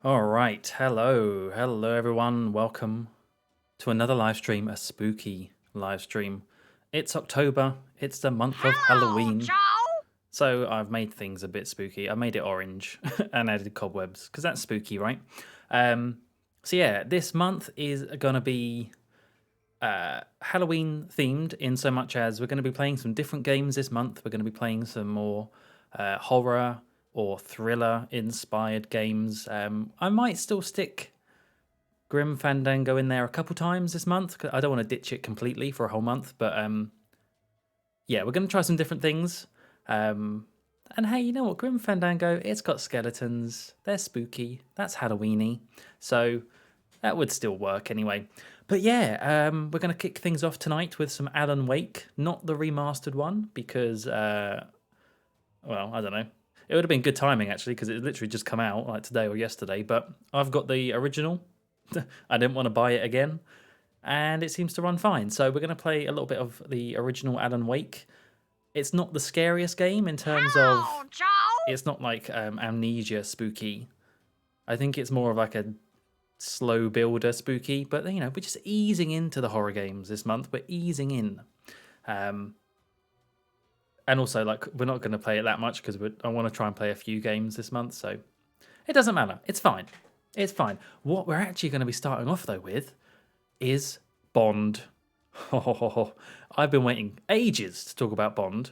All right, hello everyone. Welcome to another live stream, a spooky live stream. It's October, it's the month of Hello, Halloween. Joe. So I've made things a bit spooky. I made it orange and added cobwebs because that's spooky, right? So yeah, this month is gonna be Halloween themed in so much as we're going to be playing some different games this month. We're going to be playing some more horror or thriller inspired games. I might still stick Grim Fandango in there a couple times this month. 'Cause I don't want to ditch it completely for a whole month, but yeah, we're going to try some different things. And hey, you know what? Grim Fandango, it's got skeletons. They're spooky. That's Halloweeny. So that would still work anyway. But yeah, we're going to kick things off tonight with some Alan Wake, not the remastered one, because, well, I don't know. It would have been good timing, actually, because it literally just come out like today or yesterday. But I've got the original. I didn't want to buy it again. And it seems to run fine. So we're going to play a little bit of the original Alan Wake. It's not the scariest game in terms Hello, of... Joe. It's not like Amnesia spooky. I think it's more of like a slow builder spooky, but you know, we're just easing into the horror games this month. We're easing in. And also, like, we're not going to play it that much because I want to try and play a few games this month, so it doesn't matter. It's fine. It's fine. What we're actually going to be starting off, though, with is Bond. I've been waiting ages to talk about Bond.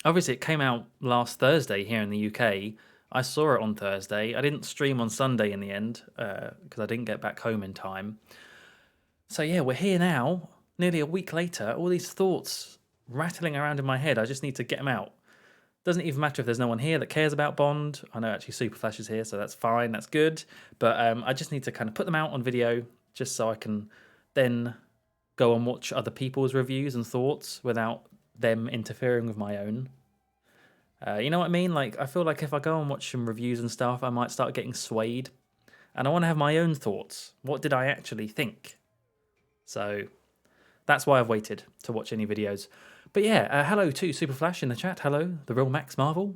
Obviously, it came out last Thursday here in the UK. I saw it on Thursday. I didn't stream on Sunday in the end because I didn't get back home in time. So yeah, we're here now, nearly a week later. All these thoughts rattling around in my head. I just need to get them out. Doesn't even matter if there's no one here that cares about Bond. I know actually Super Flash is here, so that's fine. That's good. But I just need to kind of put them out on video just so I can then go and watch other people's reviews and thoughts without them interfering with my own. You know what I mean? Like, I feel like if I go and watch some reviews and stuff, I might start getting swayed. And I want to have my own thoughts. What did I actually think? So that's why I've waited to watch any videos. But yeah, hello to Super Flash in the chat. Hello, the real Max Marvel.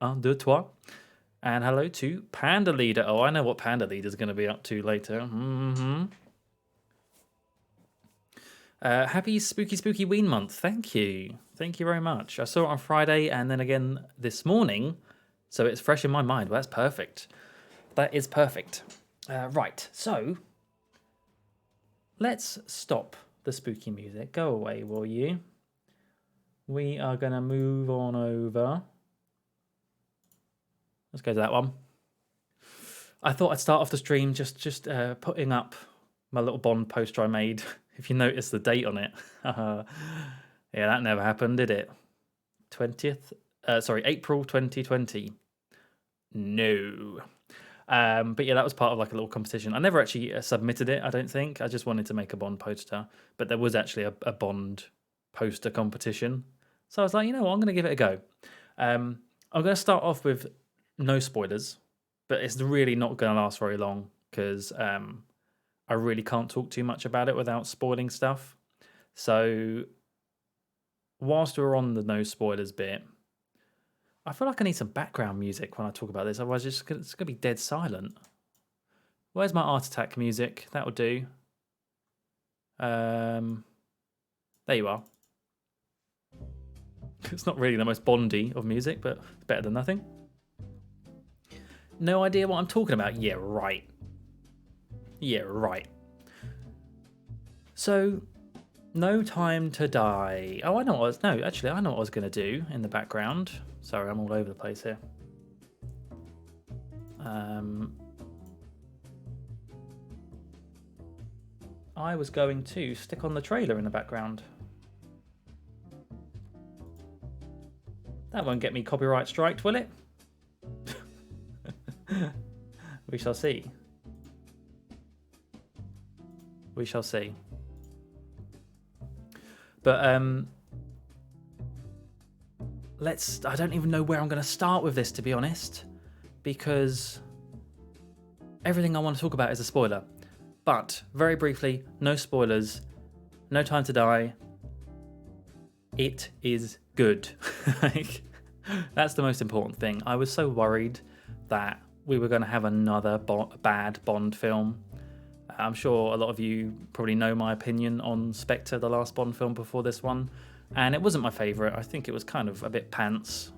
Un, deux, trois. And hello to Panda Leader. Oh, I know what Panda Leader's going to be up to later. Happy spooky Ween month. Thank you. Thank you very much. I saw it on Friday and then again this morning, so it's fresh in my mind. Well, that's perfect. That is perfect. Right, so let's stop the spooky music. Go away, will you? We are going to move on over. Let's go to that one. I thought I'd start off the stream just putting up my little Bond poster I made. If you notice the date on it. Yeah, that never happened, did it? 20th? April 2020. No. But yeah, that was part of like a little competition. I never actually submitted it, I don't think. I just wanted to make a Bond poster. But there was actually a Bond poster competition. So I was like, you know what, I'm going to give it a go. I'm going to start off with no spoilers. But it's really not going to last very long because I really can't talk too much about it without spoiling stuff. So whilst we're on the no spoilers bit, I feel like I need some background music when I talk about this. Otherwise, it's going to be dead silent. Where's my Art Attack music? That'll do. There you are. It's not really the most Bondy of music, but it's better than nothing. No idea what I'm talking about? Yeah, right. Yeah, right. So, No Time to Die. Oh, I know what I was... No, actually, I know what I was going to do in the background. Sorry, I'm all over the place here. I was going to stick on the trailer in the background. That won't get me copyright striked, will it? We shall see. We shall see. But I don't even know where I'm going to start with this, to be honest, because everything I want to talk about is a spoiler. But very briefly, no spoilers, No Time to Die. It is good. Like, That's the most important thing. I was so worried that we were going to have another bad Bond film. I'm sure a lot of you probably know my opinion on Spectre, the last Bond film before this one, and it wasn't my favourite. I think it was kind of a bit pants.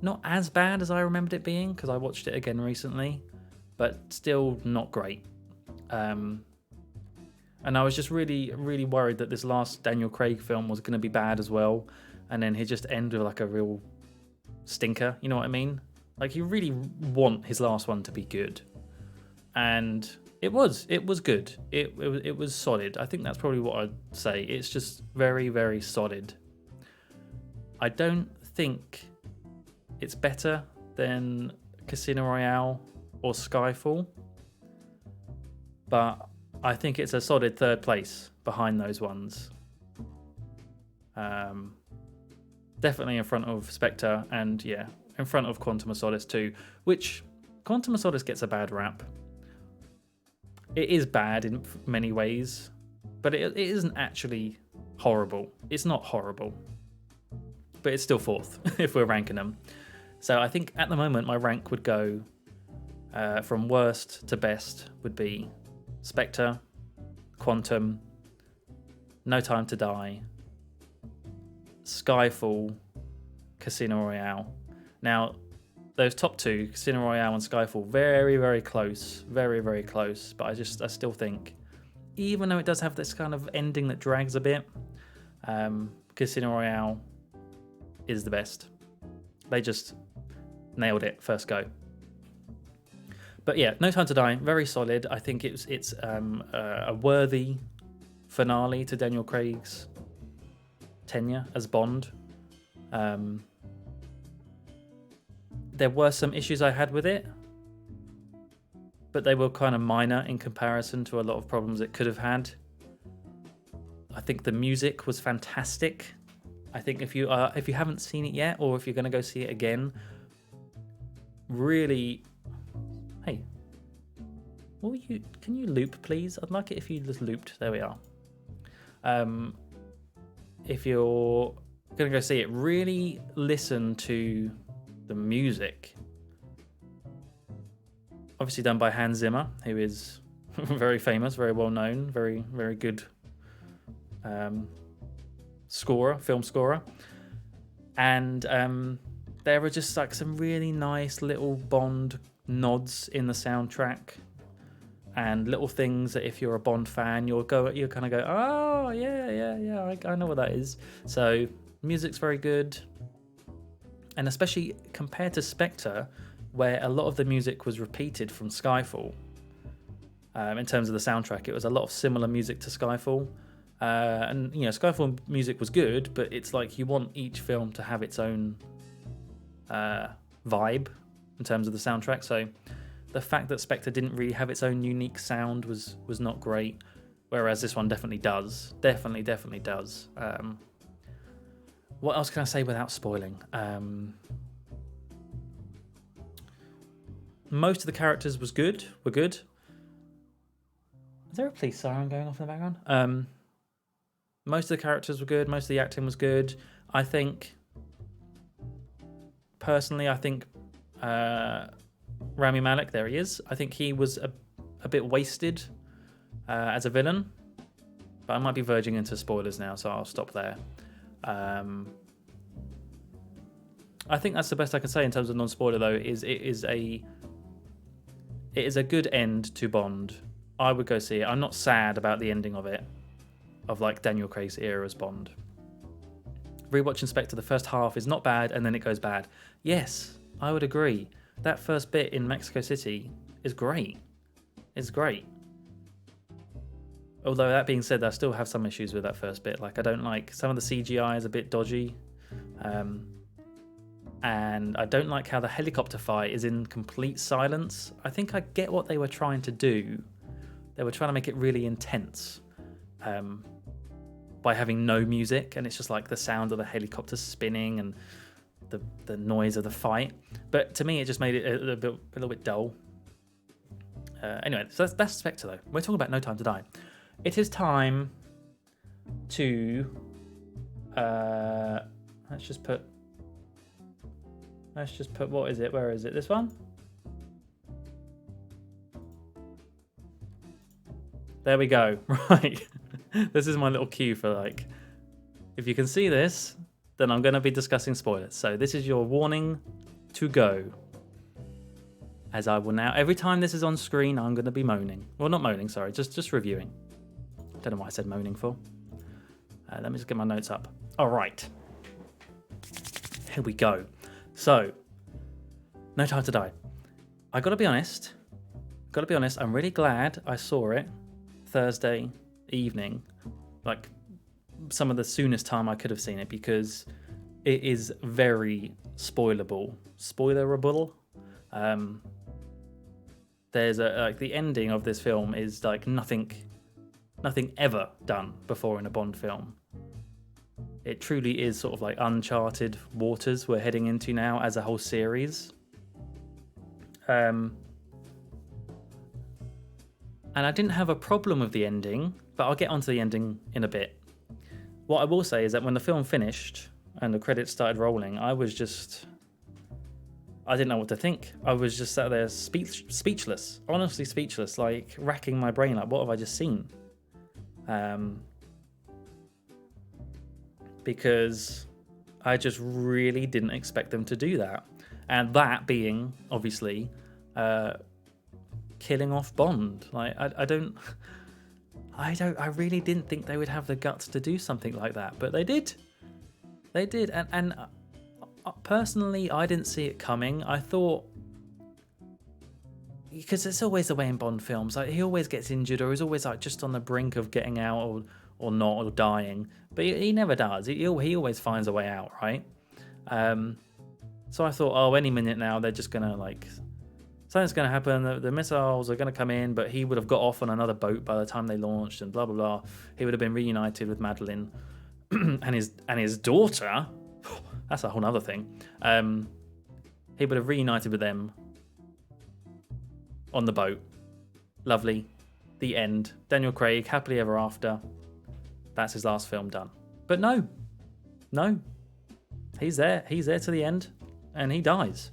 Not as bad as I remembered it being, because I watched it again recently, but still not great. And I was just really, really worried that this last Daniel Craig film was going to be bad as well, and then he'd just end with like a real stinker, you know what I mean? Like, you really want his last one to be good, and it was good. It was solid. I think that's probably what I'd say. It's just very, very solid. I don't think it's better than Casino Royale or Skyfall, but I think it's a solid third place behind those ones. Definitely in front of Spectre, and yeah, in front of Quantum of Solace too, which Quantum of Solace gets a bad rap. It is bad in many ways, but it isn't actually horrible. It's not horrible, but it's still fourth if we're ranking them. So I think at the moment my rank would go from worst to best would be Spectre, Quantum, No Time to Die, Skyfall, Casino Royale. Now, those top two, Casino Royale and Skyfall, very, very close. Very, very close. But I still think, even though it does have this kind of ending that drags a bit, Casino Royale is the best. They just nailed it first go. But yeah, No Time to Die, very solid. I think it's a worthy finale to Daniel Craig's tenure as Bond. There were some issues I had with it, but they were kind of minor in comparison to a lot of problems it could have had. I think the music was fantastic. I think if you haven't seen it yet, or if you're going to go see it again, really, hey, can you loop, please? I'd like it if you just looped. There we are. If you're going to go see it, really listen to the music. Obviously done by Hans Zimmer, who is very famous, very well known, very, very good film scorer. And there were just like some really nice little Bond nods in the soundtrack, and little things that if you're a Bond fan, you'll kind of go, oh yeah, I know what that is. So music's very good, and especially compared to Spectre, where a lot of the music was repeated from Skyfall. In terms of the soundtrack, it was a lot of similar music to Skyfall. And you know, Skyfall music was good, but it's like you want each film to have its own vibe in terms of the soundtrack. So the fact that Spectre didn't really have its own unique sound was not great, whereas this one definitely does. Definitely does. What else can I say without spoiling? Most of the characters were good. Is there a police siren going off in the background? Most of the characters were good. Most of the acting was good. I think, personally, Rami Malek, there he is. I think he was a bit wasted as a villain, but I might be verging into spoilers now, so I'll stop there. I think that's the best I can say in terms of non-spoiler, though. It is a good end to Bond. I would go see it. I'm not sad about the ending of it, of like Daniel Craig's era as Bond. Rewatching Spectre, the first half is not bad, and then it goes bad. Yes, I would agree. That first bit in Mexico City is great. It's great. Although that being said, I still have some issues with that first bit. Like, I don't like some of the CGI is a bit dodgy. And I don't like how the helicopter fight is in complete silence. I think I get what they were trying to do. They were trying to make it really intense by having no music, and it's just like the sound of the helicopter spinning and the noise of the fight. But to me, it just made it a little bit dull. Anyway, so that's Spectre, though. We're talking about No Time to Die. It is time to let's just put Let's just put, what is it? Where is it? This one? There we go. Right. This is my little cue for like, if you can see this, then I'm going to be discussing spoilers. So this is your warning to go. As I will now, every time this is on screen, I'm going to be moaning. Well, not moaning, sorry, just reviewing. Don't know why I said moaning for. Let me just get my notes up. All right. Here we go. So, No Time to Die. I gotta be honest, I'm really glad I saw it Thursday evening, like some of the soonest time I could have seen it, because it is very spoilable. There's like the ending of this film is like nothing ever done before in a Bond film. It truly is sort of like uncharted waters we're heading into now as a whole series. And I didn't have a problem with the ending, but I'll get onto the ending in a bit. What I will say is that when the film finished and the credits started rolling, I didn't know what to think. I was just sat there speechless, honestly speechless, like racking my brain, like what have I just seen? Because I just really didn't expect them to do that. And that being, obviously, killing off Bond. Like, I really didn't think they would have the guts to do something like that, but they did. They did, and personally, I didn't see it coming. I thought, because it's always the way in Bond films, like he always gets injured, or he's always like just on the brink of getting out, or not, or dying. But he never does. He always finds a way out, right? So I thought, oh, any minute now they're just gonna like, something's gonna happen. The missiles are gonna come in, but he would have got off on another boat by the time they launched, and blah blah blah. He would have been reunited with Madeline and his daughter. That's a whole other thing. He would have reunited with them on the boat. Lovely. The end. Daniel Craig, happily ever after. That's his last film done. But no. He's there to the end, and he dies.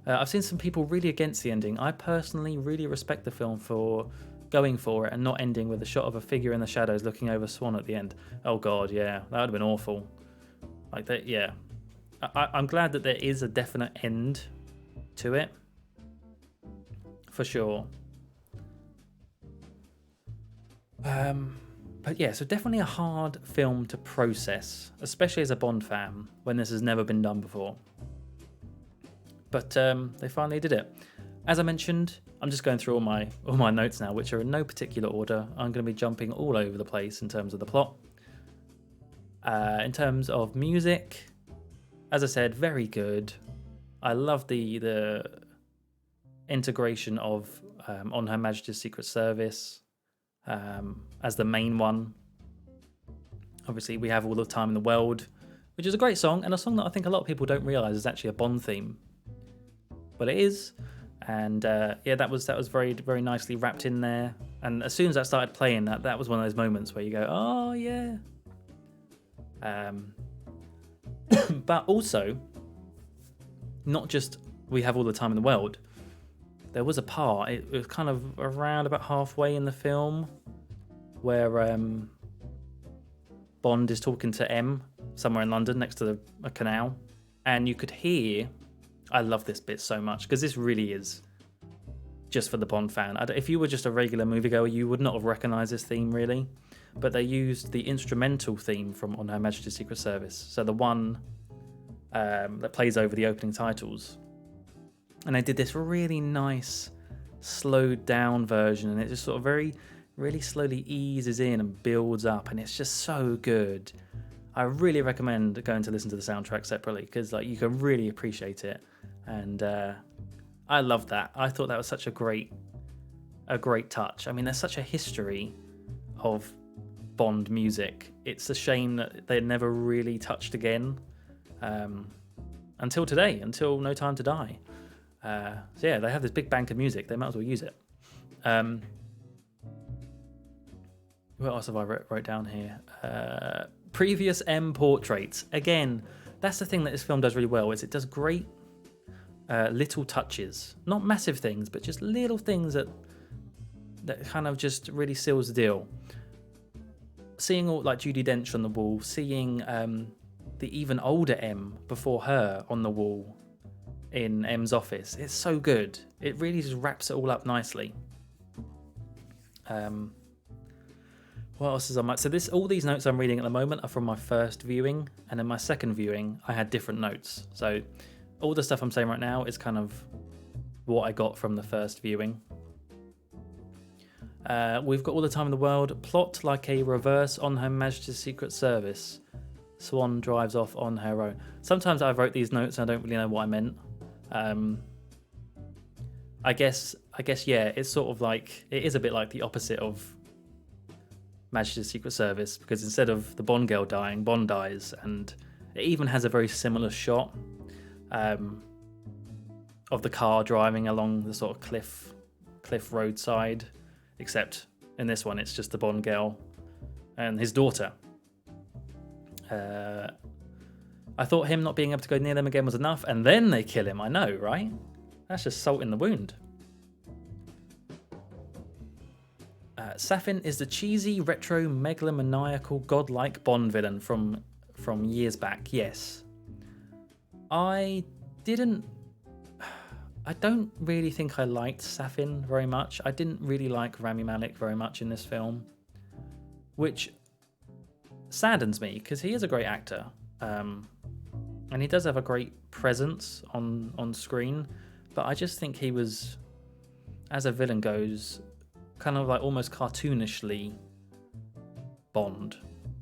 I've seen some people really against the ending. I personally really respect the film for going for it and not ending with a shot of a figure in the shadows looking over Swan at the end. Oh god, yeah, that would have been awful. Like that, yeah. I'm glad that there is a definite end to it, for sure. But yeah, so definitely a hard film to process, especially as a Bond fan, when this has never been done before. But they finally did it. As I mentioned, I'm just going through all my notes now, which are in no particular order. I'm going to be jumping all over the place in terms of the plot. In terms of music, as I said, very good. I love the integration of On Her Majesty's Secret Service as the main one. Obviously, we have All the Time in the World, which is a great song, and a song that I think a lot of people don't realise is actually a Bond theme. But it is. And yeah, that was very, very nicely wrapped in there. And as soon as that started playing, that was one of those moments where you go, oh yeah. But also, not just we have All the Time in the World. There was a part, it was kind of around about halfway in the film, where Bond is talking to M somewhere in London next to a canal, and you could hear. I love this bit so much because this really is just for the Bond fan. If you were just a regular moviegoer, you would not have recognised this theme really, but they used the instrumental theme from On Her Majesty's Secret Service, so the one that plays over the opening titles, and they did this really nice slowed down version, and it just sort of really slowly eases in and builds up, and it's just so good. I really recommend going to listen to the soundtrack separately because like you can really appreciate it, and I love that. I thought that was such a great touch. I mean, there's such a history of Bond music. It's a shame that they never really touched again until today, until No Time to Die. So yeah, they have this big bank of music. They might as well use it. What else have I wrote down here? Previous M portraits. Again, that's the thing that this film does really well, is it does great little touches. Not massive things, but just little things that kind of just really seals the deal. Seeing all like Judi Dench on the wall, seeing the even older M before her on the wall in M's office. It's so good. It really just wraps it all up nicely. What else is on my... So all these notes I'm reading at the moment are from my first viewing, and in my second viewing I had different notes. So all the stuff I'm saying right now is kind of what I got from the first viewing. We've got all the time in the world. Plot like a reverse On Her Majesty's Secret Service. Swan drives off on her own. Sometimes I wrote these notes and I don't really know what I meant. I guess, yeah, it's sort of like, it is a bit like the opposite of Majesty's Secret Service, because instead of the Bond girl dying, Bond dies, and it even has a very similar shot of the car driving along the sort of cliff roadside, except in this one it's just the Bond girl and his daughter. I thought him not being able to go near them again was enough, and then they kill him. I know, right? That's just salt in the wound. Safin is the cheesy, retro, megalomaniacal, godlike Bond villain from years back. Yes. I don't really think I liked Safin very much. I didn't really like Rami Malek very much in this film, which saddens me because he is a great actor. And he does have a great presence on screen, but I just think he was, as a villain goes, kind of like almost cartoonishly Bond,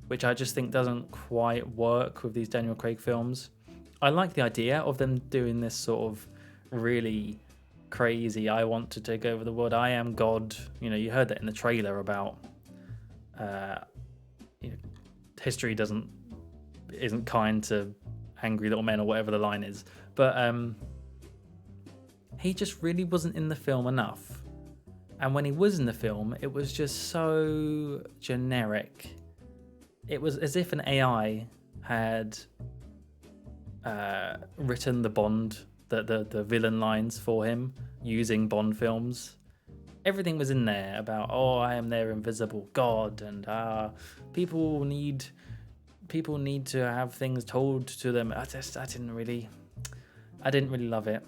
which I just think doesn't quite work with these Daniel Craig films. I like the idea of them doing this sort of really crazy, I want to take over the world, I am God. You know, you heard that in the trailer about history isn't kind to angry little men, or whatever the line is. But he just really wasn't in the film enough. And when he was in the film, it was just so generic. It was as if an AI had written the Bond, the villain lines for him using Bond films. Everything was in there about, oh, I am their invisible God, and people need to have things told to them. I didn't really love it.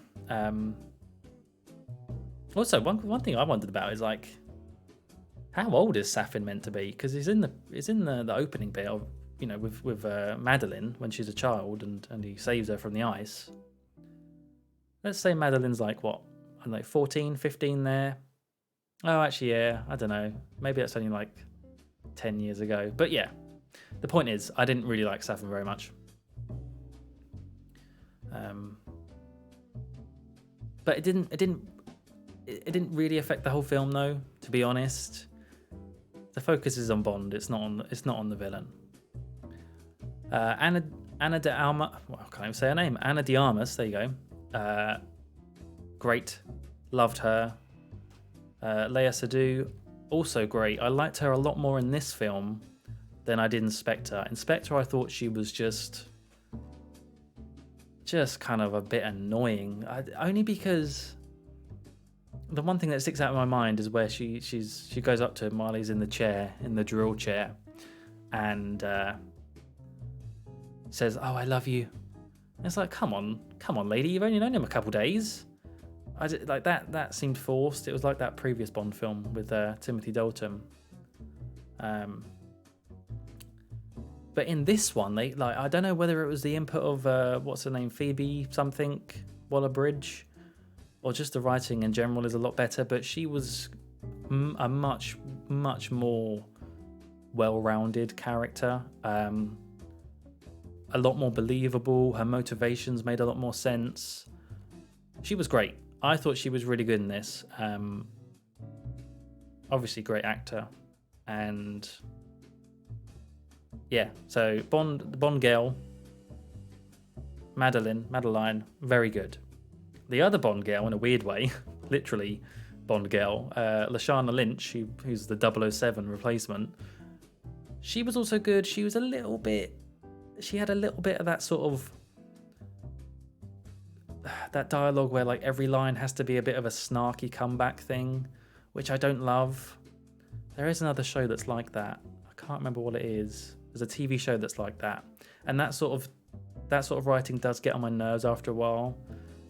Also, one thing I wondered about is like, how old is Safin meant to be? Because he's in the opening bit of, you know, with Madeline when she's a child, and he saves her from the ice. Let's say Madeline's like, what, I don't know, 14, 15 there. Oh, actually, yeah, I don't know. Maybe that's only like 10 years ago. But yeah, the point is, I didn't really like Safin very much. But it didn't really affect the whole film, though. To be honest, the focus is on Bond. It's not on the villain. Anna de Armas. Well, I can't even say her name. Anna de Armas. There you go. Great, loved her. Lea Seydoux, also great. I liked her a lot more in this film than I did in Spectre. In Spectre, I thought she was just kind of a bit annoying. Only because the one thing that sticks out in my mind is where she goes up to him while he's in the drill chair, and says, "Oh, I love you." And it's like, come on, lady, you've only known him a couple days. Like that seemed forced. It was like that previous Bond film with Timothy Dalton. But in this one, I don't know whether it was the input of what's her name, Phoebe something Waller-Bridge, or just the writing in general is a lot better. But she was a much more well-rounded character, a lot more believable. Her motivations made a lot more sense. She was great. I thought she was really good in this. Obviously, great actor, and yeah. So the Bond girl, Madeline, very good. The other Bond girl, in a weird way, literally Bond girl, Lashana Lynch, who's the 007 replacement. She was also good. She had a little bit of that sort of that dialogue where like every line has to be a bit of a snarky comeback thing, which I don't love. There is another show that's like that. I can't remember what it is. There's a TV show that's like that, and that sort of writing does get on my nerves after a while.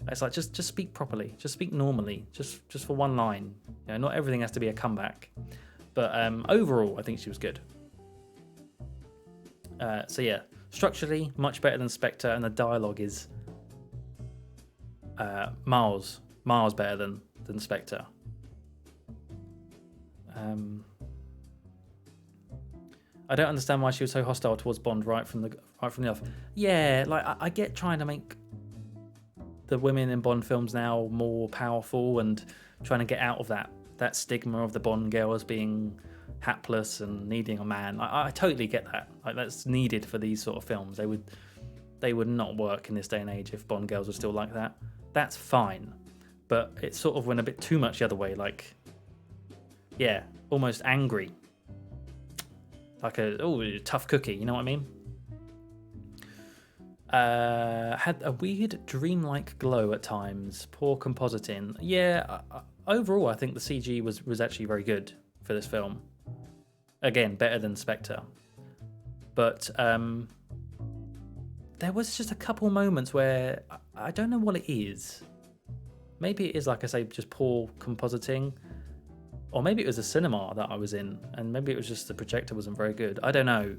It's like just speak properly, just speak normally, just for one line. You know, not everything has to be a comeback. But overall, I think she was good. So yeah, structurally much better than Spectre, and the dialogue is miles better than Spectre. I don't understand why she was so hostile towards Bond right from the off. Yeah, like I get trying to make the women in Bond films now more powerful and trying to get out of that stigma of the Bond girl as being hapless and needing a man. I totally get that. Like that's needed for these sort of films. They would not work in this day and age if Bond girls were still like that. That's fine, but it sort of went a bit too much the other way. Like, yeah, almost angry. Like a tough cookie, you know what I mean? Had a weird dreamlike glow at times. Poor compositing. Yeah, overall, I think the CG was actually very good for this film. Again, better than Spectre. But there was just a couple moments where I don't know what it is. Maybe it is, like I say, just poor compositing. Or maybe it was a cinema that I was in, and maybe it was just the projector wasn't very good. I don't know.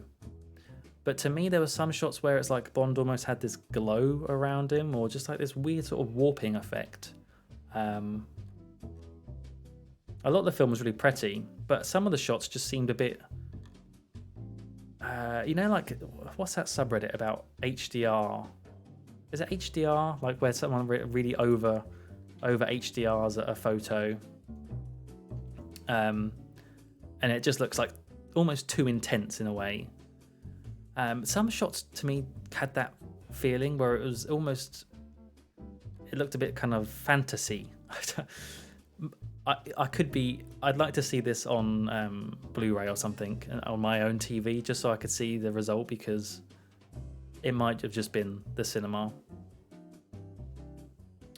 But to me, there were some shots where it's like Bond almost had this glow around him, or just like this weird sort of warping effect. A lot of the film was really pretty, but some of the shots just seemed a bit... you know, like, what's that subreddit about HDR? Is it HDR? Like where someone really over HDRs a photo. And it just looks like almost too intense in a way. Some shots to me had that feeling where it was almost, it looked a bit kind of fantasy. I'd like to see this on Blu-ray or something on my own TV, just so I could see the result, because it might have just been the cinema.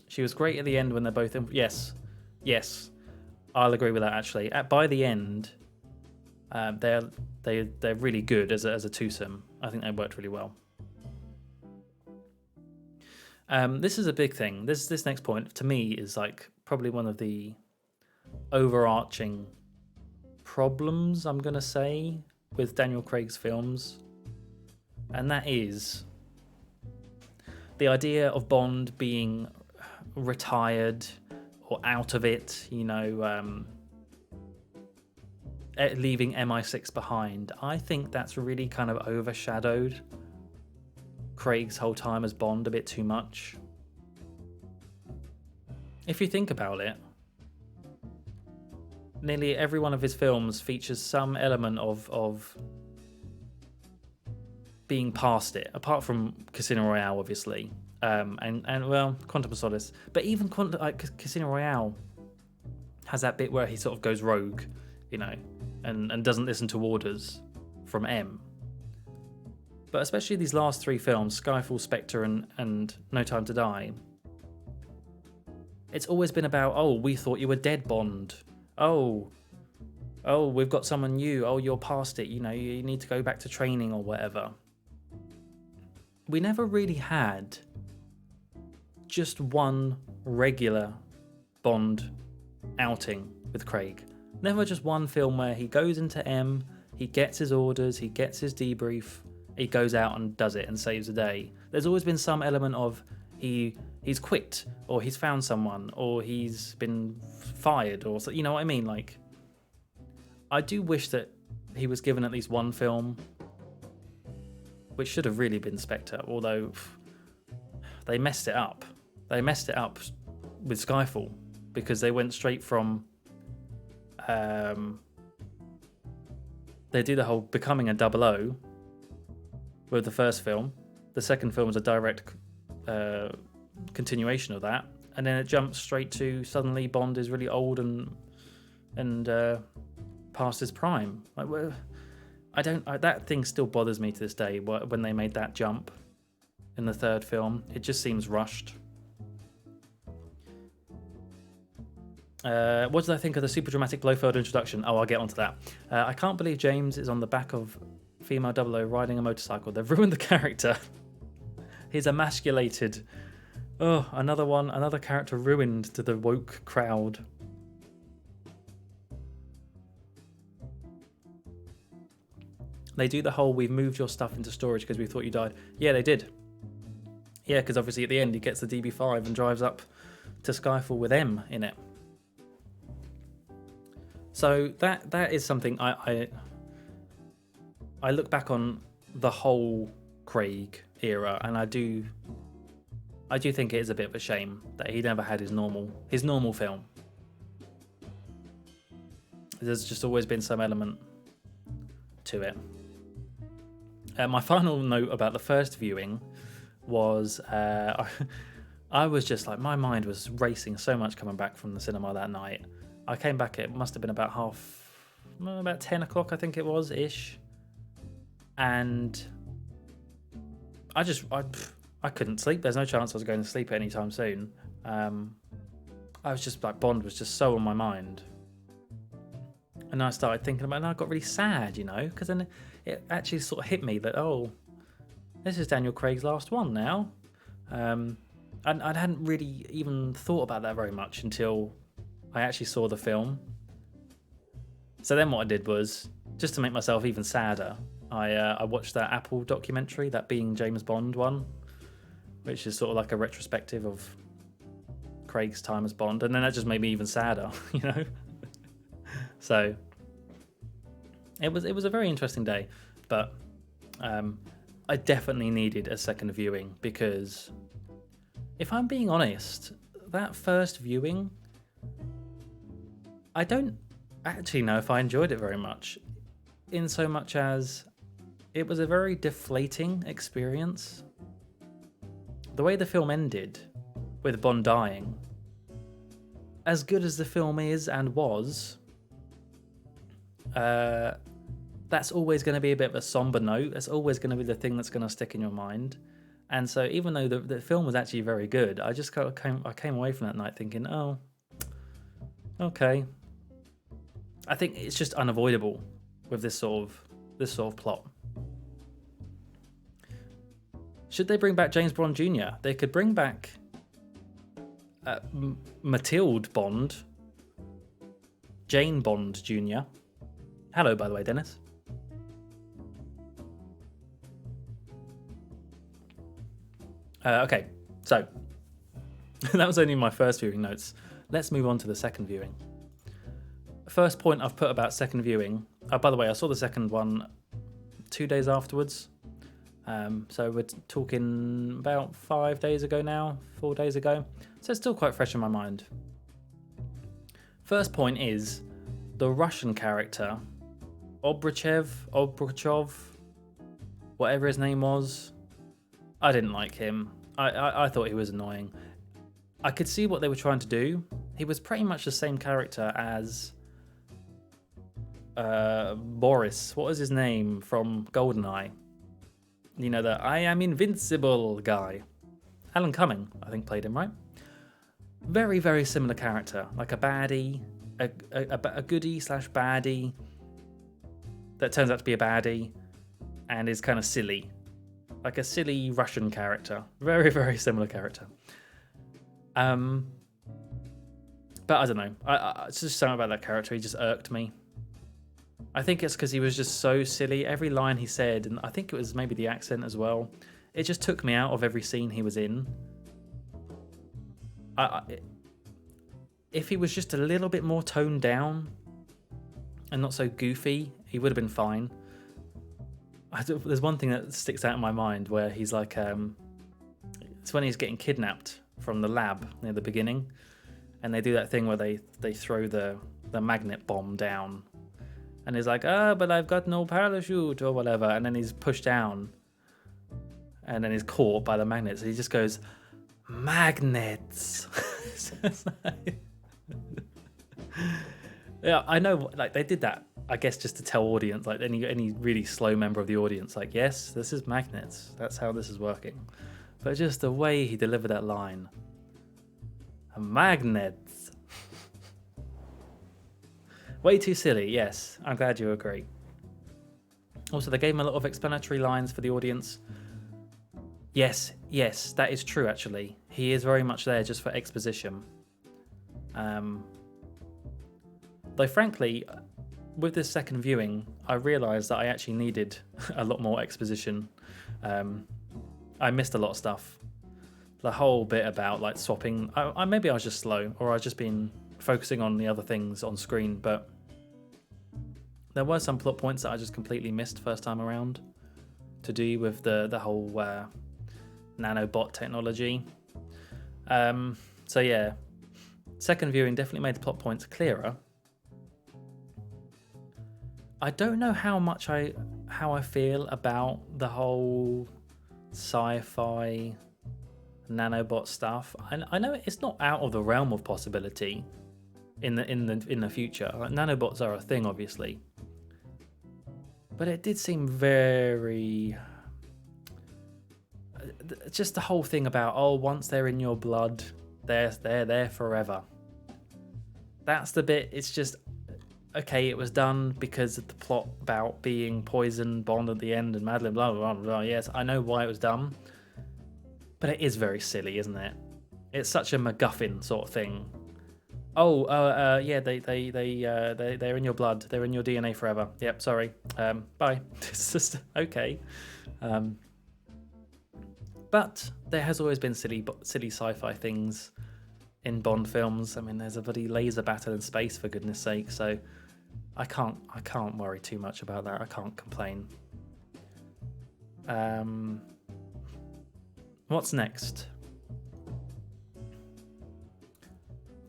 She was great at the end when they're both in. Yes, I'll agree with that actually. By the end, they're really good as a twosome. I think they worked really well. This is a big thing. This next point to me is like probably one of the overarching problems, I'm gonna say, with Daniel Craig's films, and that is the idea of Bond being retired or out of it, you know, leaving MI6 behind. I think that's really kind of overshadowed Craig's whole time as Bond a bit too much. If you think about it, nearly every one of his films features some element of being past it, apart from Casino Royale, obviously, and well, Quantum of Solace. But even Casino Royale has that bit where he sort of goes rogue, you know, and doesn't listen to orders from M. But especially these last three films, Skyfall, Spectre, and No Time to Die, it's always been about, oh, we thought you were dead, Bond. Oh, we've got someone new. Oh, you're past it. You know, you need to go back to training or whatever. We never really had just one regular Bond outing with Craig. Never just one film where he goes into M, he gets his orders, he gets his debrief, he goes out and does it and saves the day. There's always been some element of he's quit, or he's found someone, or he's been fired, or so, you know what I mean? Like, I do wish that he was given at least one film, which should have really been Spectre, although they messed it up. They messed it up with Skyfall, because they went straight from they do the whole becoming a 00 with the first film. The second film was a direct continuation of that, and then it jumps straight to suddenly Bond is really old and past his prime. Like, well, that thing still bothers me to this day when they made that jump in the third film. It just seems rushed. What did I think of the super dramatic Blofeld introduction? Oh, I'll get onto that. I can't believe James is on the back of female 00 riding a motorcycle. They've ruined the character. He's emasculated. Oh, another character ruined to the woke crowd. They do the whole, we've moved your stuff into storage because we thought you died. Yeah, they did. Yeah, because obviously at the end he gets the DB5 and drives up to Skyfall with M in it. So that is something I look back on the whole Craig era, and I do think it is a bit of a shame that he never had his normal film. There's just always been some element to it. My final note about the first viewing was I was just like, my mind was racing so much coming back from the cinema that night. I came back, it must have been about 10 o'clock, I think it was, ish. And I couldn't sleep. There's no chance I was going to sleep anytime soon. I was just like, Bond was just so on my mind. And I started thinking about it, and I got really sad, because then it actually sort of hit me that, oh, this is Daniel Craig's last one now. And I hadn't really even thought about that very much until I actually saw the film. So then what I did was, just to make myself even sadder, I watched that Apple documentary, that Being James Bond one, which is sort of like a retrospective of Craig's time as Bond, and then that just made me even sadder, So it was a very interesting day, but I definitely needed a second viewing because, if I'm being honest, that first viewing, I don't actually know if I enjoyed it very much, in so much as it was a very deflating experience. The way the film ended, with Bond dying, as good as the film is and was, that's always going to be a bit of a somber note. That's always going to be the thing that's going to stick in your mind. And so even though the film was actually very good, I just came away from that night thinking, oh, okay. I think it's just unavoidable with this sort of plot. Should they bring back James Bond Jr.? They could bring back Mathilde Bond, Jane Bond Jr. Hello, by the way, Dennis. Okay, so that was only my first viewing notes. Let's move on to the second viewing. First point I've put about second viewing. By the way, I saw the second one 2 days afterwards. So we're talking about 5 days ago now, 4 days ago. So it's still quite fresh in my mind. First point is the Russian character, Obrachov, whatever his name was. I didn't like him. I thought he was annoying. I could see what they were trying to do. He was pretty much the same character as Boris. What was his name from GoldenEye? The I am invincible guy. Alan Cumming, I think, played him, right? Very, very similar character. Like a baddie, a goodie / baddie that turns out to be a baddie and is kind of silly. Like a silly Russian character. Very, very similar character. But I don't know. It's just something about that character. He just irked me. I think it's because he was just so silly. Every line he said, and I think it was maybe the accent as well, it just took me out of every scene he was in. If he was just a little bit more toned down and not so goofy, he would have been fine. There's one thing that sticks out in my mind where he's like, it's when he's getting kidnapped from the lab near the beginning, and they do that thing where they throw the magnet bomb down, and he's like, but I've got no parachute or whatever, and then he's pushed down, and then he's caught by the magnets, and he just goes, magnets. Yeah, I know, like, they did that, I guess, just to tell audience, like any really slow member of the audience, like, yes, this is magnets, that's how this is working. But just the way he delivered that line, magnets. Way too silly, yes. I'm glad you agree. Also, they gave him a lot of explanatory lines for the audience. Yes, that is true, actually. He is very much there just for exposition. Though, frankly, with this second viewing, I realised that I actually needed a lot more exposition. I missed a lot of stuff. The whole bit about like swapping. Maybe I was just slow, or I've just been focusing on the other things on screen, but there were some plot points that I just completely missed first time around to do with the whole nanobot technology. So yeah, second viewing definitely made the plot points clearer. I don't know how I feel about the whole sci-fi nanobot stuff. I know it's not out of the realm of possibility in the future. Like, nanobots are a thing, obviously, but it did seem very just the whole thing about once they're in your blood, they're there forever. That's the bit. It's just okay. It was done because of the plot about being poisoned, Bond at the end, and Madeline. Blah blah blah blah. Yes, I know why it was done. But it is very silly, isn't it? It's such a MacGuffin sort of thing. Yeah, they're in your blood. They're in your DNA forever. Yep, sorry. Bye. It's just okay. But there has always been silly sci-fi things in Bond films. I mean, there's a bloody laser battle in space, for goodness sake. So I can't worry too much about that. I can't complain. What's next?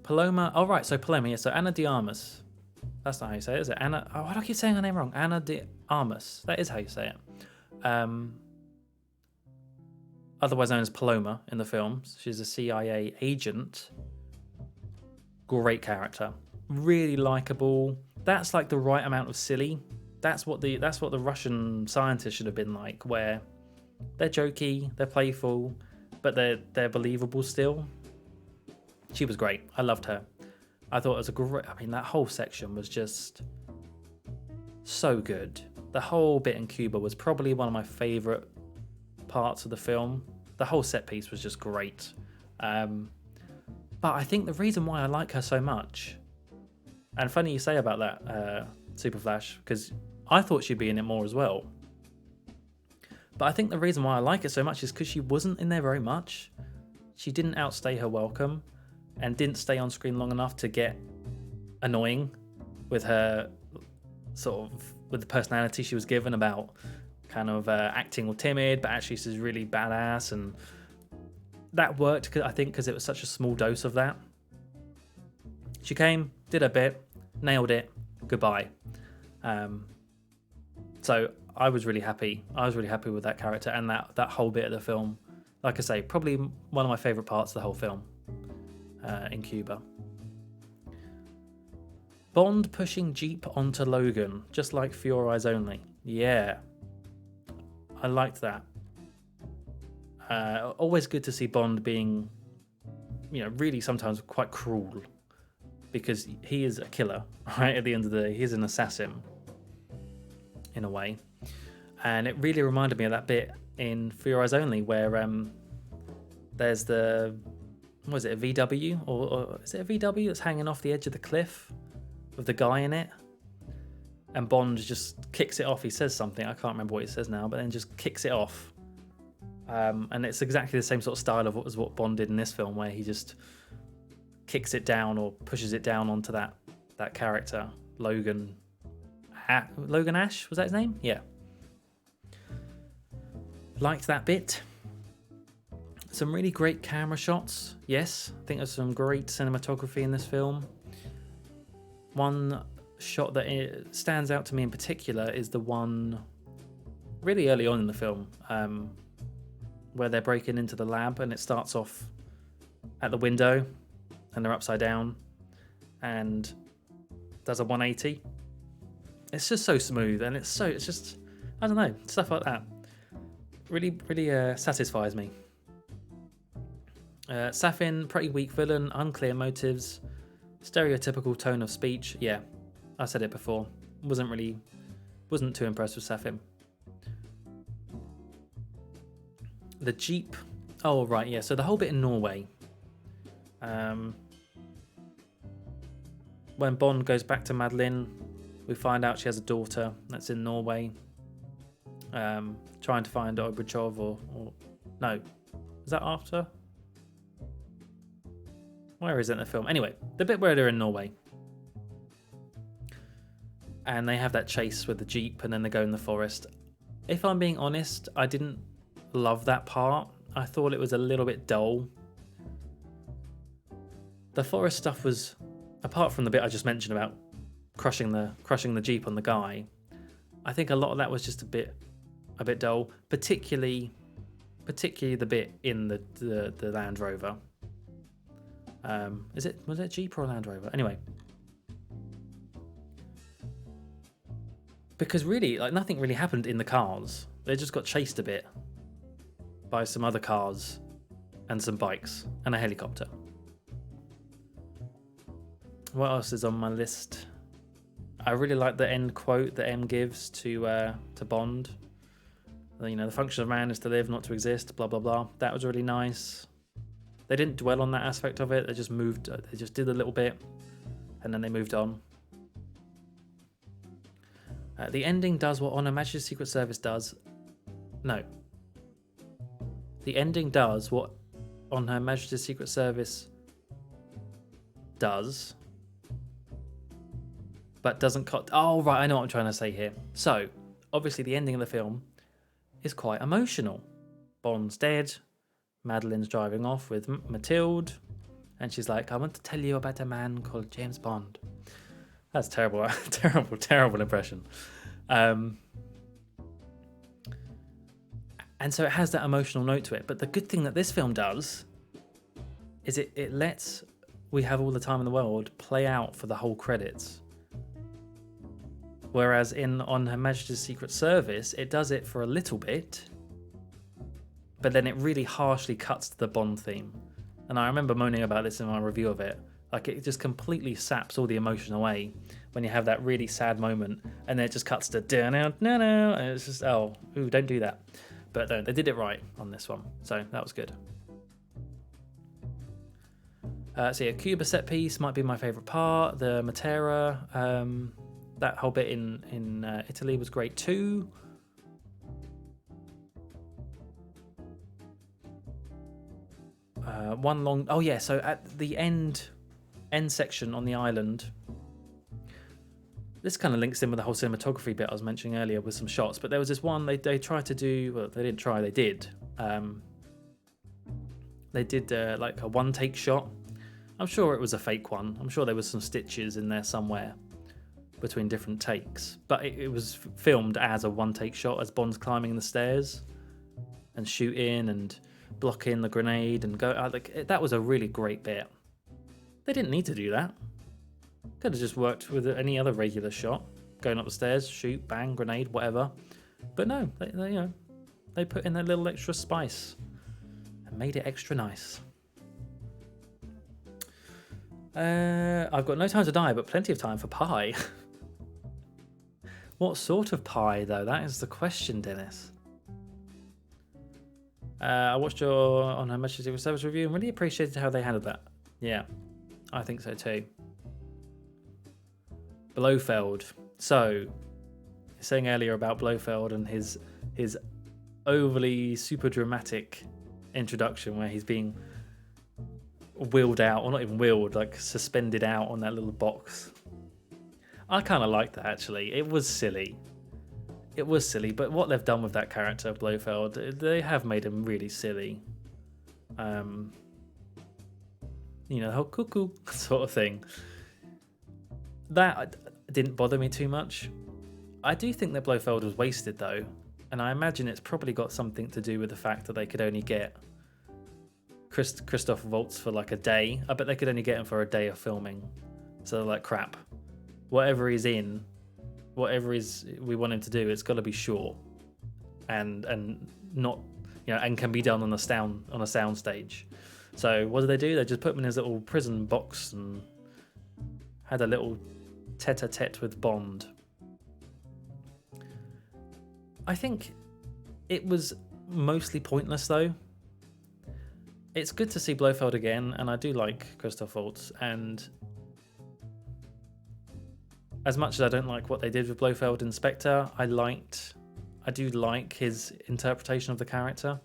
Paloma. Oh, right. So Paloma. Yeah. So Ana de Armas. That's not how you say it, is it? Anna. Oh, why do I keep saying her name wrong? Ana de Armas. That is how you say it. Otherwise known as Paloma in the films. She's a CIA agent. Great character. Really likable. That's like the right amount of silly. That's what the Russian scientists should have been like, where they're jokey, they're playful, but they're believable still. She was great. I loved her. I thought it was a great. I mean, that whole section was just so good. The whole bit in Cuba was probably one of my favourite parts of the film. The whole set piece was just great. But I think the reason why I like her so much, and funny you say about that, Super Flash, because I thought she'd be in it more as well. But I think the reason why I like it so much is because she wasn't in there very much. She didn't outstay her welcome and didn't stay on screen long enough to get annoying with her with the personality she was given about kind of acting all timid, but actually she's really badass. And that worked, I think, because it was such a small dose of that. She came, did her bit, nailed it, goodbye. So I was really happy. I was really happy with that character and that whole bit of the film. Like I say, probably one of my favourite parts of the whole film in Cuba. Bond pushing Jeep onto Logan, just like For Your Eyes Only. Yeah, I liked that. Always good to see Bond being, really sometimes quite cruel, because he is a killer, right? At the end of the day, he's an assassin, in a way. And it really reminded me of that bit in For Your Eyes Only where there's a VW? Or is it a VW that's hanging off the edge of the cliff with the guy in it? And Bond just kicks it off. He says something, I can't remember what he says now, but then just kicks it off. And it's exactly the same sort of style of what Bond did in this film, where he just kicks it down or pushes it down onto that character, Logan Ash, was that his name? Yeah. Liked that bit. Some really great camera shots. Yes, I think there's some great cinematography in this film. One shot that stands out to me in particular is the one really early on in the film, where they're breaking into the lab and it starts off at the window and they're upside down and does a 180. It's just so smooth, and it's just, I don't know, stuff like that really satisfies me. Safin, pretty weak villain, unclear motives, stereotypical tone of speech. Yeah, I said it before. Wasn't too impressed with Safin. The Jeep. Oh, right, yeah. So the whole bit in Norway. When Bond goes back to Madeline, we find out she has a daughter that's in Norway. Trying to find Obrachov or no. Is that after? Where is it in the film? Anyway, the bit where they're in Norway. And they have that chase with the Jeep and then they go in the forest. If I'm being honest, I didn't love that part. I thought it was a little bit dull. The forest stuff was, apart from the bit I just mentioned about crushing the Jeep on the guy, I think a lot of that was just a bit dull, particularly the bit in the Land Rover. Was it a Jeep or a Land Rover? Anyway, because really, like, nothing really happened in the cars. They just got chased a bit by some other cars and some bikes and a helicopter. What else is on my list? I really like the end quote that M gives to Bond. You know, the function of man is to live, not to exist, blah, blah, blah. That was really nice. They didn't dwell on that aspect of it. They just did a little bit and then they moved on. The ending does what On Her Majesty's Secret Service does. No. The ending does what On Her Majesty's Secret Service does, but doesn't cut. Oh, right, I know what I'm trying to say here. So, obviously, the ending of the film is quite emotional. Bond's dead. Madeline's driving off with Mathilde, and she's like, I want to tell you about a man called James Bond. That's terrible. terrible impression. And so it has that emotional note to it. But the good thing that this film does is it lets We Have All the Time in the World play out for the whole credits. Whereas in On Her Majesty's Secret Service, it does it for a little bit, but then it really harshly cuts to the Bond theme. And I remember moaning about this in my review of it. Like, it just completely saps all the emotion away when you have that really sad moment, and then it just cuts to no, and it's just, don't do that. But no, they did it right on this one, so that was good. So yeah, Cuba set piece might be my favourite part. The Matera, that whole bit in Italy was great too. So at the end section on the island, this kind of links in with the whole cinematography bit I was mentioning earlier with some shots, but there was this one they tried to do, well, they didn't try, they did. They did like a one take shot. I'm sure it was a fake one. I'm sure there was some stitches in there somewhere between different takes, but it was filmed as a one take shot as Bond's climbing the stairs and shooting and blocking the grenade and go. That was a really great bit. They didn't need to do that. Could have just worked with any other regular shot, going up the stairs, shoot, bang, grenade, whatever. But no, they put in that little extra spice and made it extra nice. I've got no time to die, but plenty of time for pie. What sort of pie, though? That is the question, Dennis. I watched your On Her Majesty's Secret Service review and really appreciated how they handled that. Yeah, I think so too. Blofeld. So, saying earlier about Blofeld and his overly super dramatic introduction where he's being wheeled out, or not even wheeled, like suspended out on that little box. I kind of liked that, actually. It was silly, but what they've done with that character, Blofeld, they have made him really silly. The whole cuckoo sort of thing. That didn't bother me too much. I do think that Blofeld was wasted, though, and I imagine it's probably got something to do with the fact that they could only get Christoph Waltz for like a day. I bet they could only get him for a day of filming. So they're like, crap. Whatever he's in, we want him to do, it's got to be short and not, and can be done on a sound stage. So what did they do? They just put him in his little prison box and had a little tete-a-tete with Bond. I think it was mostly pointless, though. It's good to see Blofeld again, and I do like Christoph Waltz, and as much as I don't like what they did with Blofeld in Spectre, I do like his interpretation of the character.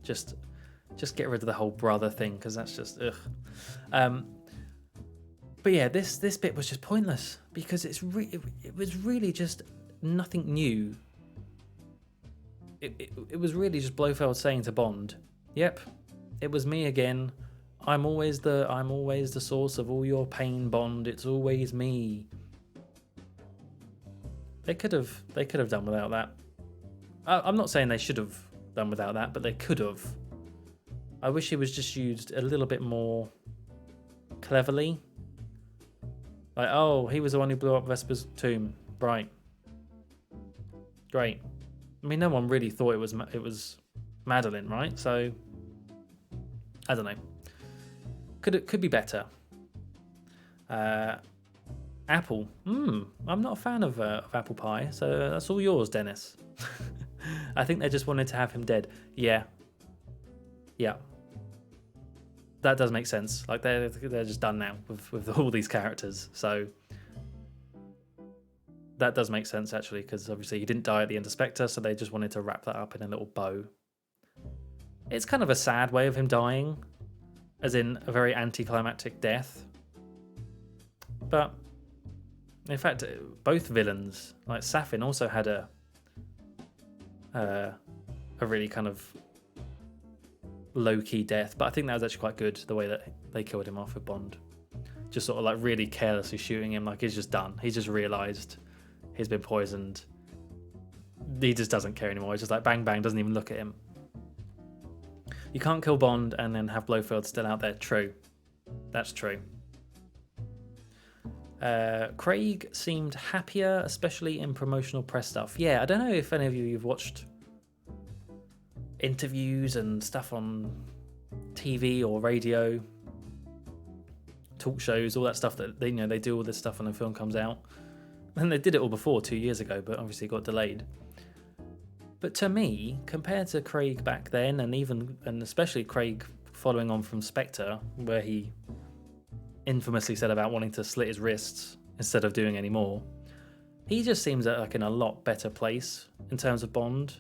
Just get rid of the whole brother thing, because that's just ugh. But yeah, this bit was just pointless because it was really just nothing new. It was really just Blofeld saying to Bond, "Yep, it was me again. I'm always the source of all your pain, Bond. It's always me." They could have done without that. I'm not saying they should have done without that, but they could have. I wish it was just used a little bit more cleverly. Like, oh, he was the one who blew up Vesper's tomb, right? Great. I mean, no one really thought it was Madeline, right? So I don't know. Could be better. Apple. I'm not a fan of apple pie, so that's all yours, Dennis. I think they just wanted to have him dead. Yeah. That does make sense. Like they're just done now with all these characters, so that does make sense actually, because obviously he didn't die at the end of Spectre, so they just wanted to wrap that up in a little bow. It's kind of a sad way of him dying, as in a very anticlimactic death. But in fact, both villains, like Safin, also had a really kind of low-key death, but I think that was actually quite good, the way that they killed him off with Bond. Just sort of like really carelessly shooting him, like he's just done. He's just realised he's been poisoned. He just doesn't care anymore. He's just like bang bang, doesn't even look at him. You can't kill Bond and then have Blofeld still out there. True. That's true. Craig seemed happier, especially in promotional press stuff. Yeah, I don't know if any of you've watched interviews and stuff on TV or radio, talk shows, all that stuff that they do all this stuff when the film comes out. And they did it all before 2 years ago, but obviously got delayed. But to me, compared to Craig back then, and especially Craig following on from Spectre, where he infamously said about wanting to slit his wrists instead of doing any more, he just seems like in a lot better place in terms of Bond.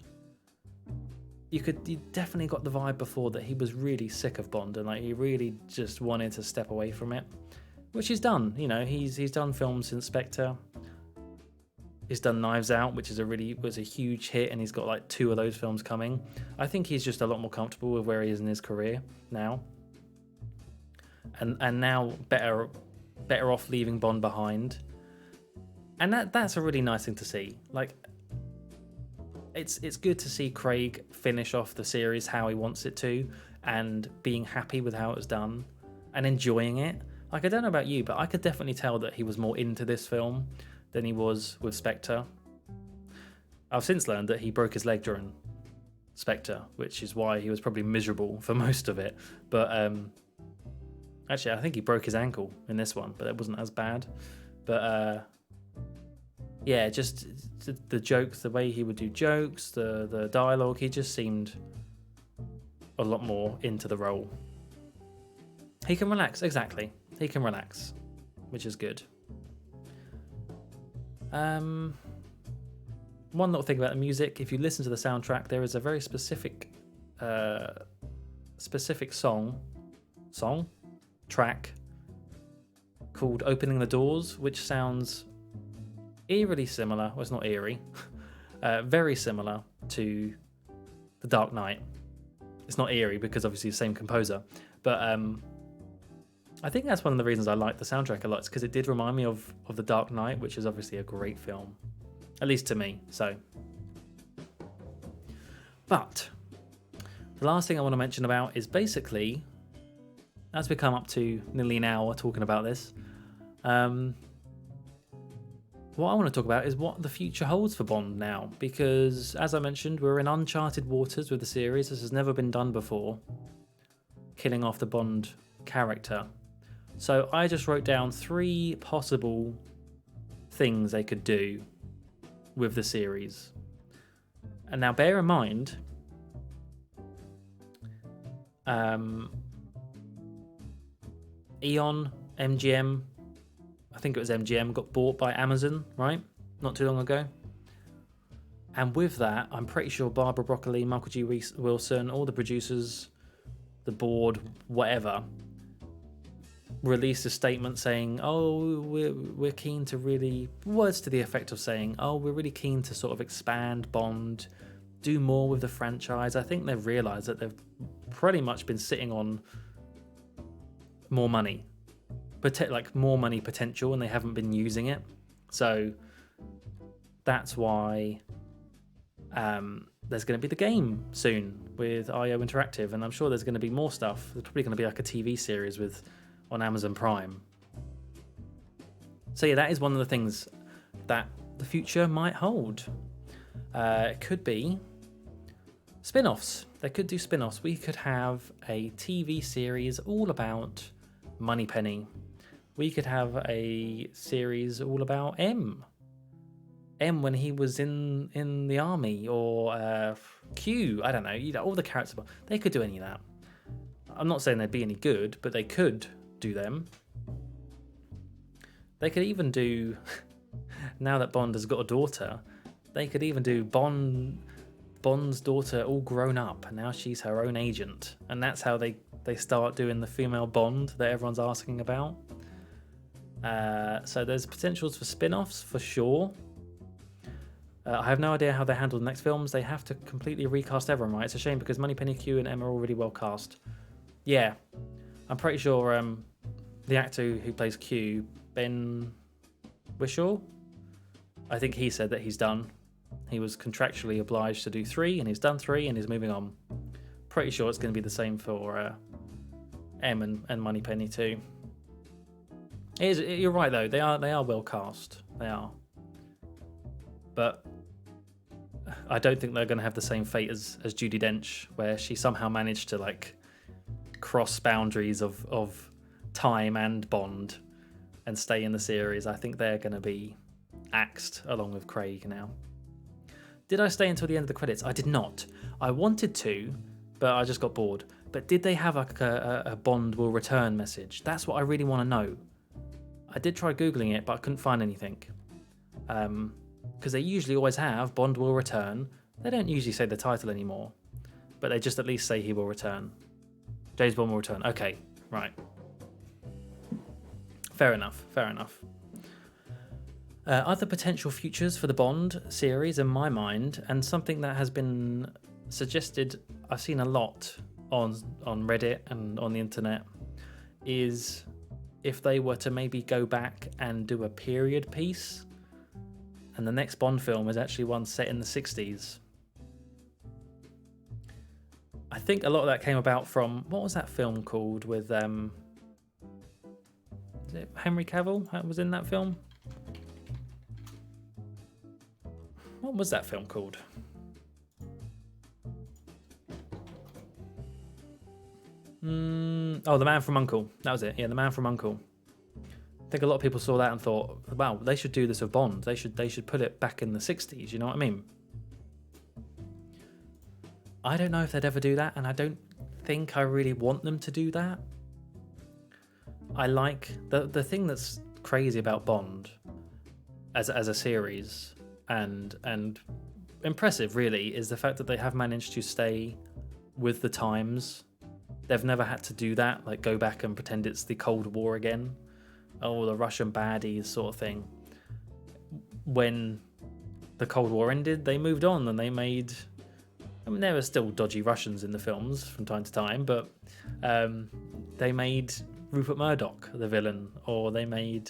You definitely got the vibe before that he was really sick of Bond and like he really just wanted to step away from it, which he's done. He's done films since Spectre. He's done Knives Out, which was a huge hit, and he's got like 2 of those films coming. I think he's just a lot more comfortable with where he is in his career now, and now better off leaving Bond behind, and that's a really nice thing to see. Like, it's good to see Craig finish off the series how he wants it to, and being happy with how it was done and enjoying it. Like, I don't know about you, but I could definitely tell that he was more into this film than he was with Spectre. I've since learned that he broke his leg during Spectre, which is why he was probably miserable for most of it. But actually, I think he broke his ankle in this one, but it wasn't as bad. But yeah, just the jokes, the way he would do jokes, the dialogue, he just seemed a lot more into the role. He can relax, exactly. He can relax, which is good. One little thing about the music, if you listen to the soundtrack, there is a very specific track called Opening the Doors, which sounds eerily similar. Well, it's not eerie. Very similar to The Dark Knight. It's not eerie because obviously the same composer, but I think that's one of the reasons I like the soundtrack a lot. It's because it did remind me of The Dark Knight, which is obviously a great film, at least to me. So, but the last thing I want to mention about is basically, as we come up to nearly an hour talking about this, what I want to talk about is what the future holds for Bond now, because as I mentioned, we're in uncharted waters with the series. This has never been done before, killing off the Bond character. So I just wrote down 3 possible things they could do with the series. And now bear in mind, Eon, MGM, I think it was MGM, got bought by Amazon, right? Not too long ago. And with that, I'm pretty sure Barbara Broccoli, Michael G. Wilson, all the producers, the board, whatever, released a statement saying, oh, we're keen to really, words to the effect of saying, oh, we're really keen to sort of expand Bond, do more with the franchise. I think they've realised that they've pretty much been sitting on more money, like more money potential, and they haven't been using it. So that's why there's going to be the game soon with IO Interactive, and I'm sure there's going to be more stuff. There's probably going to be like a TV series on Amazon Prime. So yeah, that is one of the things that the future might hold. It could be spin-offs. They could do spin-offs. We could have a TV series all about Moneypenny. We could have a series all about M when he was in the army, or Q. I don't know. All the characters. They could do any of that. I'm not saying they'd be any good, but they could do them. They could even do, now that Bond has got a daughter, they could even do Bond's daughter all grown up, and now she's her own agent, and that's how they start doing the female Bond that everyone's asking about. So there's potentials for spin-offs for sure. I have no idea how they handle the next films. They have to completely recast everyone, right? It's a shame because Moneypenny, Q, and M are already well cast. Yeah, I'm pretty sure the actor who plays Q, Ben Whishaw, I think he said that he's done. He was contractually obliged to do 3, and he's done 3, and he's moving on. Pretty sure it's going to be the same for M and Moneypenny too. You're right though. They are well cast. They are, but I don't think they're going to have the same fate as Judi Dench, where she somehow managed to like cross boundaries of time and Bond and stay in the series. I think they're going to be axed along with Craig now. Did I stay until the end of the credits? I did not. I wanted to, but I just got bored. But did they have a Bond will return message? That's what I really want to know. I did try Googling it, but I couldn't find anything. Because they usually always have Bond will return. They don't usually say the title anymore, but they just at least say he will return. James Bond will return. Okay, right. Fair enough. Other potential futures for the Bond series in my mind, and something that has been suggested, I've seen a lot on Reddit and on the internet, is if they were to maybe go back and do a period piece, and the next Bond film is actually one set in the 60s. I think a lot of that came about from, what was that film called with is it Henry Cavill was in that film? What was that film called? Oh, The Man from U.N.C.L.E. That was it. Yeah, The Man from U.N.C.L.E. I think a lot of people saw that and thought, wow, they should do this with Bond. They should put it back in the 60s, you know what I mean? I don't know if they'd ever do that, and I don't think I really want them to do that. I like the thing that's crazy about Bond as a series and impressive really is the fact that they have managed to stay with the times. They've never had to do that, like go back and pretend it's the Cold War again, or the Russian baddies sort of thing. When the Cold War ended, they moved on and they made, I mean, there were still dodgy Russians in the films from time to time, but they made Rupert Murdoch the villain, or they made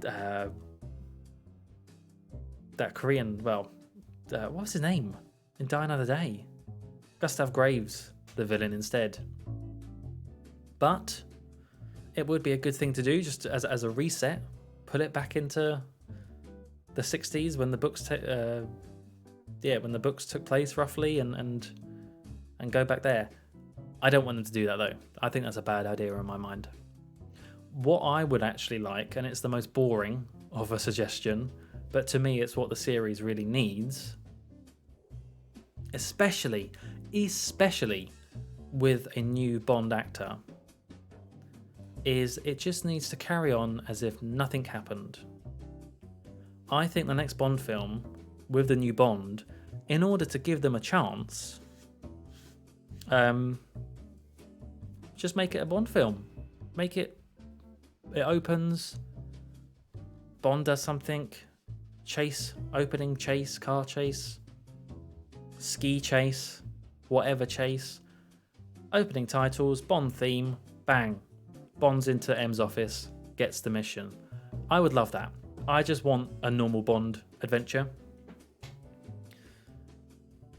that Korean, what was his name in Die Another Day? Gustav Graves the villain instead. But it would be a good thing to do, just as a reset. Put it back into the 60s when the books when the books took place roughly, and go back there. I don't want them to do that though. I think that's a bad idea in my mind. What I would actually like, and it's the most boring of a suggestion, but to me it's what the series really needs, especially with a new Bond actor, is it just needs to carry on as if nothing happened. I think the next Bond film with the new Bond, in order to give them a chance, just make it a Bond film. Make it opens, Bond does something, opening chase, car chase, ski chase, whatever chase, opening titles, Bond theme, bang, Bond's into M's office, gets the mission. I would love that. I just want a normal Bond adventure.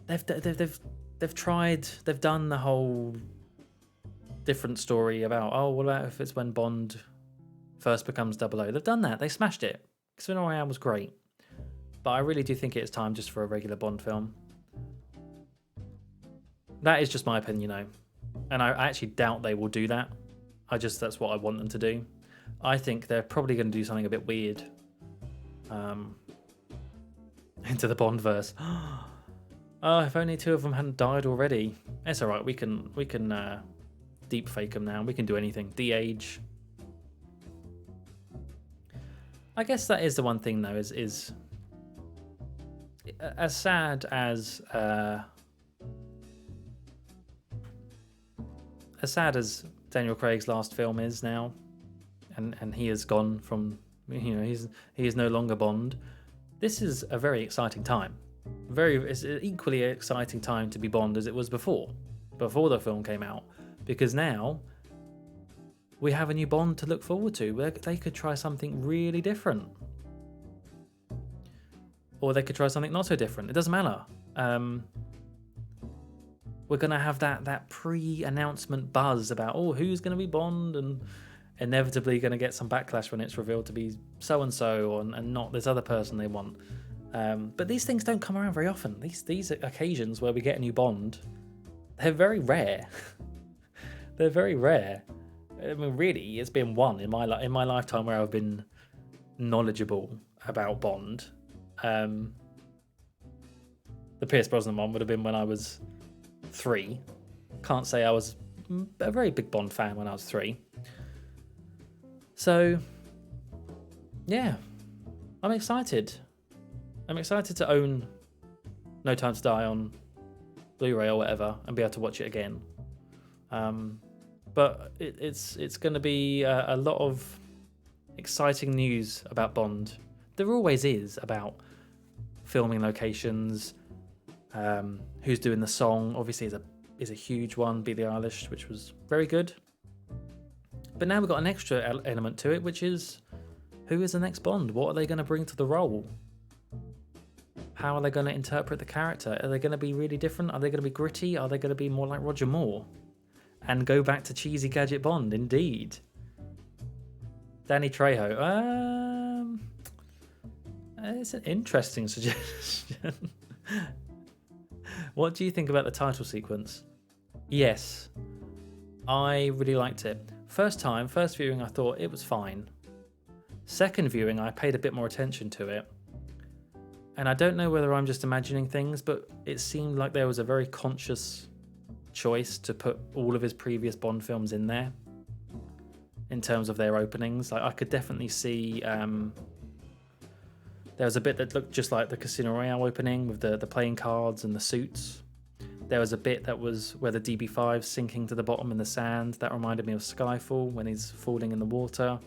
They've tried, they've done the whole different story about, oh, what about if it's when Bond first becomes 00? They've done that. They smashed it. Casino Royale was great. But I really do think it is time just for a regular Bond film. That is just my opinion, though. And I actually doubt they will do that. That's what I want them to do. I think they're probably going to do something a bit weird. Into the Bond verse. Oh, if only 2 of them hadn't died already. It's all right. We can deep fake them now. We can do anything. De-age. I guess that is the one thing though. Is as sad as Daniel Craig's last film is now, and he has gone from, he is no longer Bond. This is a very exciting time. It's an equally exciting time to be Bond as it was before the film came out, because now we have a new Bond to look forward to. They could try something really different, or they could try something not so different. It doesn't matter. We're gonna have that pre-announcement buzz about, oh, who's gonna be Bond, and inevitably gonna get some backlash when it's revealed to be so and so, and not this other person they want. But these things don't come around very often. These occasions where we get a new Bond, they're very rare. They're very rare. I mean, really, it's been one in my lifetime where I've been knowledgeable about Bond. The Pierce Brosnan one would have been when I was 3. Can't say I was a very big Bond fan when I was 3. So, yeah, I'm excited. I'm excited to own No Time to Die on Blu-ray or whatever and be able to watch it again. But it's going to be a lot of exciting news about Bond. There always is, about filming locations, who's doing the song. Obviously, is a huge one, Billie Eilish, which was very good. But now we've got an extra element to it, which is, who is the next Bond? What are they going to bring to the role? How are they going to interpret the character? Are they going to be really different? Are they going to be gritty? Are they going to be more like Roger Moore? And go back to cheesy gadget Bond, indeed. Danny Trejo. It's an interesting suggestion. What do you think about the title sequence? Yes, I really liked it. First viewing, I thought it was fine. Second viewing, I paid a bit more attention to it. And I don't know whether I'm just imagining things, but it seemed like there was a very conscious choice to put all of his previous Bond films in there in terms of their openings. Like, I could definitely see there was a bit that looked just like the Casino Royale opening with the playing cards and the suits. There was a bit that was where the DB5's sinking to the bottom in the sand. That reminded me of Skyfall when he's falling in the water.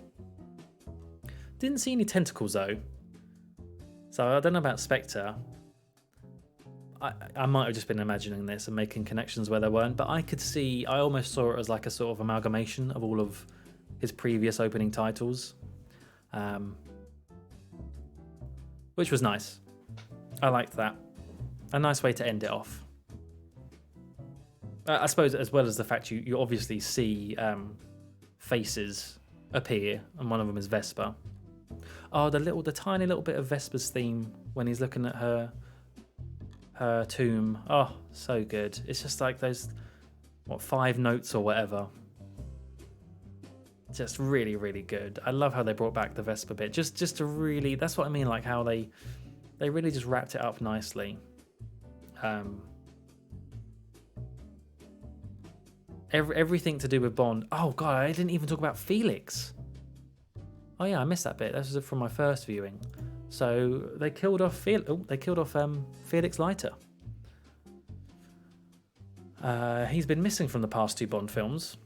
Didn't see any tentacles though. So I don't know about Spectre. I might have just been imagining this and making connections where there weren't, but I almost saw it as like a sort of amalgamation of all of his previous opening titles, which was nice. I liked that. A nice way to end it off. I suppose, as well as the fact you obviously see faces appear, and one of them is Vesper. Oh, the tiny little bit of Vesper's theme when he's looking at her tomb. Oh, so good. It's just like those 5 notes or whatever. Just really, really good. I love how they brought back the Vesper bit. Just to really, that's what I mean, like how they really just wrapped it up nicely. Everything to do with Bond. Oh god, I didn't even talk about Felix. Oh yeah, I missed that bit. This was from my first viewing. So they killed off Felix Leiter. He's been missing from the past 2 Bond films.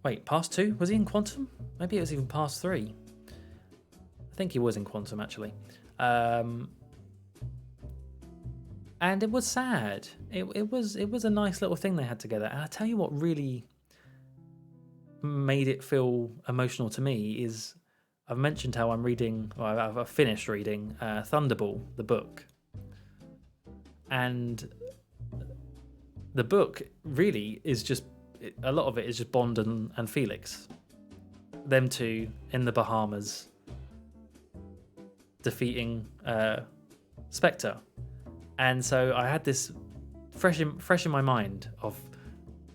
Wait, past 2? Was he in Quantum? Maybe it was even past 3. I think he was in Quantum, actually. And it was sad. It was a nice little thing they had together. And I tell you what really made it feel emotional to me is I've mentioned how I've finished reading Thunderball, the book. And the book really is just, a lot of it is just Bond and Felix. Them two in the Bahamas defeating Spectre. And so I had this fresh in my mind of,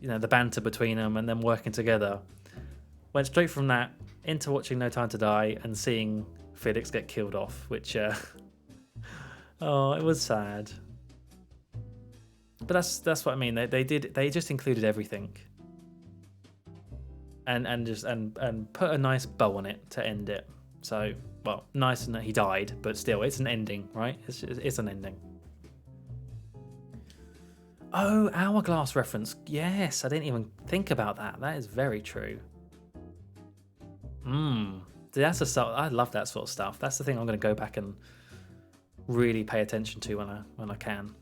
the banter between them and them working together. Went straight from that into watching No Time to Die and seeing Felix get killed off, which, it was sad. But that's what I mean. They just included everything, and put a nice bow on it to end it. So, well, nice in that he died, but still, it's an ending, right? It's an ending. Oh, Hourglass reference. Yes, I didn't even think about that. That is very true. I love that sort of stuff. That's the thing I'm going to go back and really pay attention to when I can.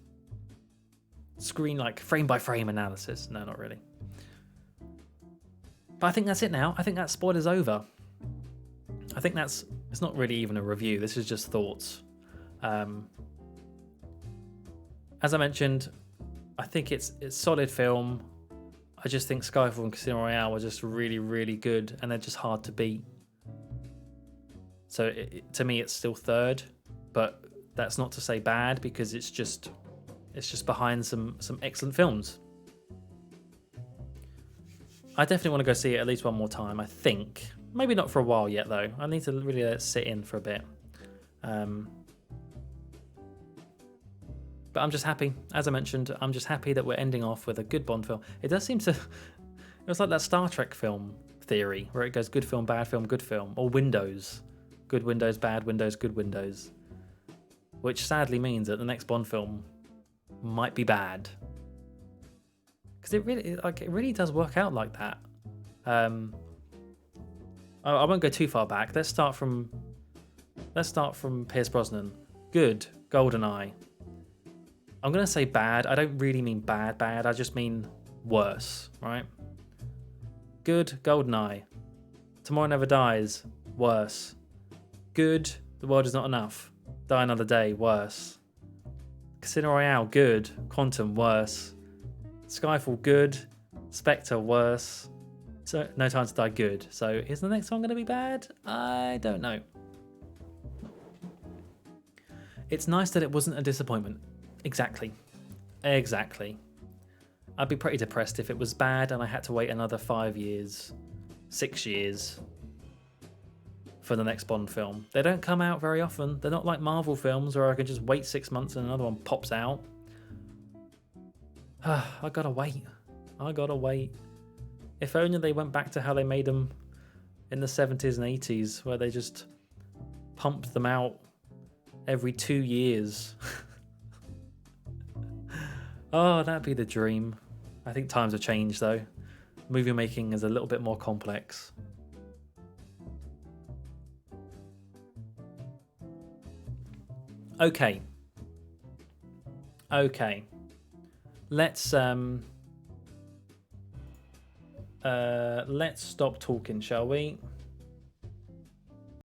Screen like frame by frame analysis. No, not really. But I think that's it now. I think that spoiler's over. I think it's not really even a review. This is just thoughts. As I mentioned, I think it's solid film. I just think Skyfall and Casino Royale are just really, really good, and they're just hard to beat. So to me, it's still third, but that's not to say bad, because it's just behind some excellent films. I definitely want to go see it at least one more time, I think. Maybe not for a while yet, though. I need to really let it sit in for a bit. But I'm just happy. As I mentioned, I'm just happy that we're ending off with a good Bond film. It does seem to... It was like that Star Trek film theory, where it goes good film, bad film, good film. Or Windows. Good Windows, bad Windows, good Windows. Which sadly means that the next Bond film might be bad. Because it really does work out like that. I won't go too far back. Let's start from Pierce Brosnan. Good, GoldenEye. I'm going to say bad. I don't really mean bad. I just mean worse, right? Good, GoldenEye. Tomorrow Never Dies, worse. Good, The World Is Not Enough. Die Another Day, worse. Casino Royale, good. Quantum, worse. Skyfall, good. Spectre, worse. So No Time to Die, good. So is the next one going to be bad? I don't know. It's nice that it wasn't a disappointment. Exactly. I'd be pretty depressed if it was bad and I had to wait another 5 years, 6 years for the next Bond film. They don't come out very often. They're not like Marvel films where I can just wait 6 months and another one pops out. I gotta wait. If only they went back to how they made them in the 70s and 80s, where they just pumped them out every 2 years. Oh, that'd be the dream. I think times have changed, though. Movie making is a little bit more complex. Okay. Let's stop talking, shall we?